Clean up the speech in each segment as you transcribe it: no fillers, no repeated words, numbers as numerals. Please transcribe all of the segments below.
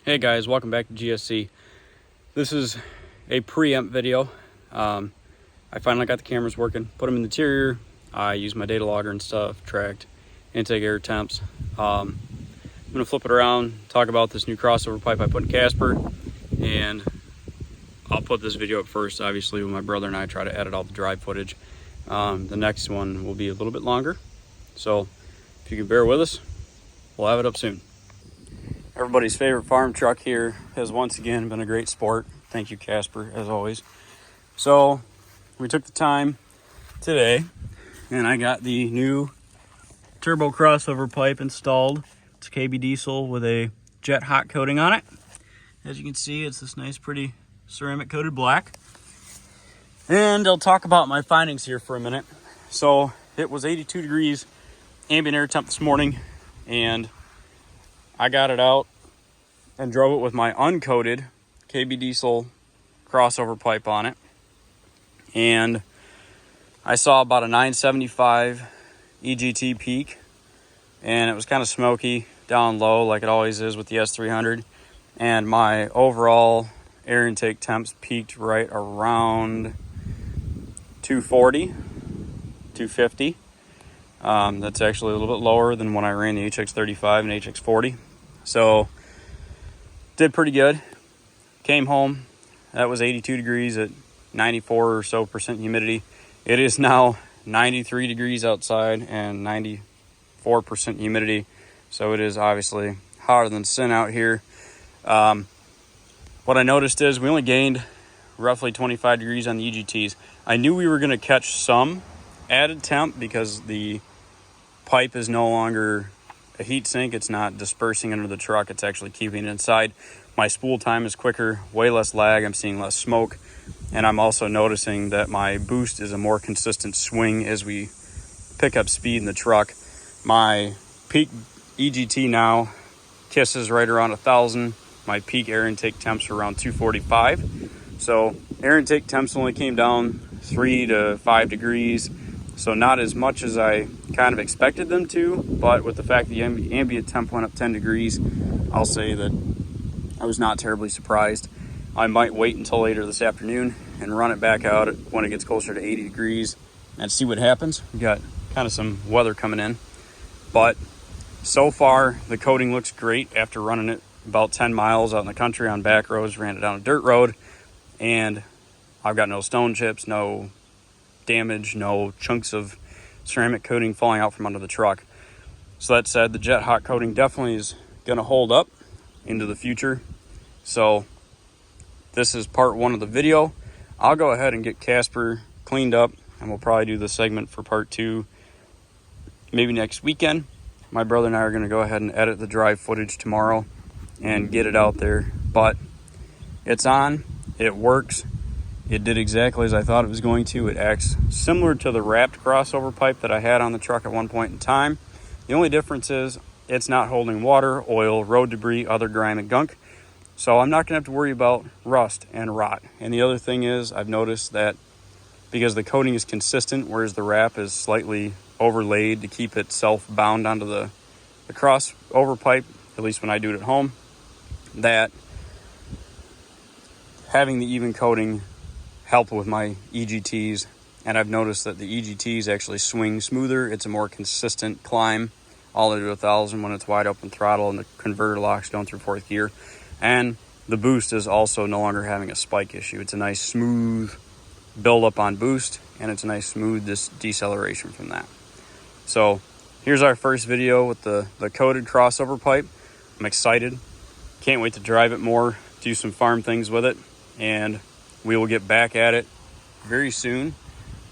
Hey guys, welcome back to GSC. This is a preempt video. I finally got the cameras working, put them in the interior. I used my data logger and stuff, tracked intake air temps. I'm gonna flip it around, talk about this new crossover pipe I put in Casper, and I'll put this video up first, obviously, when my brother and I try to edit all the drive footage. The next one will be a little bit longer, so if you can bear with us, we'll have it up soon. Everybody's favorite farm truck here has once again been a great sport. Thank you, Casper, as always. So we took the time today and I got the new turbo crossover pipe installed. It's KBDiesel with a jet hot coating on it. As you can see, it's this nice, pretty ceramic coated black. And I'll talk about my findings here for a minute. So it was 82 degrees ambient air temp this morning, and I got it out and drove it with my uncoated KBDiesel crossover pipe on it. And I saw about a 975 EGT peak, and it was kind of smoky down low like it always is with the S300. And my overall air intake temps peaked right around 240, 250. That's actually a little bit lower than when I ran the HX35 and HX40. So did pretty good. Came home, that was 82 degrees at 94% or so humidity. It is now 93 degrees outside and 94% humidity. So it is obviously hotter than sin out here. What I noticed is we only gained roughly 25 degrees on the EGTs. I knew we were going to catch some added temp because the pipe is no longer a heat sink. It's not dispersing under the truck. It's actually keeping it inside. My spool time is quicker, way less lag. I'm seeing less smoke. And I'm also noticing that my boost is a more consistent swing as we pick up speed in the truck. My peak EGT now kisses right around 1,000. My peak air intake temps are around 245. So air intake temps only came down 3 to 5 degrees. So not as much as I kind of expected them to, but with the fact the ambient temp went up 10 degrees, I'll say that I was not terribly surprised. I might wait until later this afternoon and run it back out when it gets closer to 80 degrees and see what happens. We've got kind of some weather coming in, but so far the coating looks great after running it about 10 miles out in the country on back roads. Ran it down a dirt road, and I've got no stone chips, no damage, no chunks of ceramic coating falling out from under the truck. So that said, the jet hot coating definitely is going to hold up into the future. So this is part one of the video. I'll go ahead and get Casper cleaned up, and we'll probably do the segment for part two maybe next weekend. My brother and I are going to go ahead and edit the drive footage tomorrow and get it out there. But it's on, it works. It did exactly as I thought it was going to. It acts similar to the wrapped crossover pipe that I had on the truck at one point in time. The only difference is it's not holding water, oil, road debris, other grime and gunk. So I'm not going to have to worry about rust and rot. And the other thing is, I've noticed that because the coating is consistent, whereas the wrap is slightly overlaid to keep itself bound onto the crossover pipe, at least when I do it at home, that having the even coating help with my EGTs, and I've noticed that the EGTs actually swing smoother. It's a more consistent climb all the way to 1,000 when it's wide open throttle and the converter locks going through fourth gear. And the boost is also no longer having a spike issue. It's a nice smooth build up on boost, and it's a nice smooth deceleration from that. So here's our first video with the coated crossover pipe. I'm excited. Can't wait to drive it more, do some farm things with it, and we will get back at it very soon.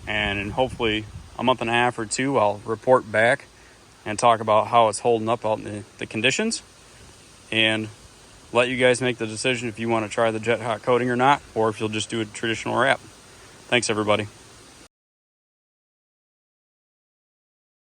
And in hopefully a month and a half or two, I'll report back and talk about how it's holding up out in the conditions, and let you guys make the decision if you want to try the jet hot coating or not, or if you'll just do a traditional wrap. Thanks, everybody.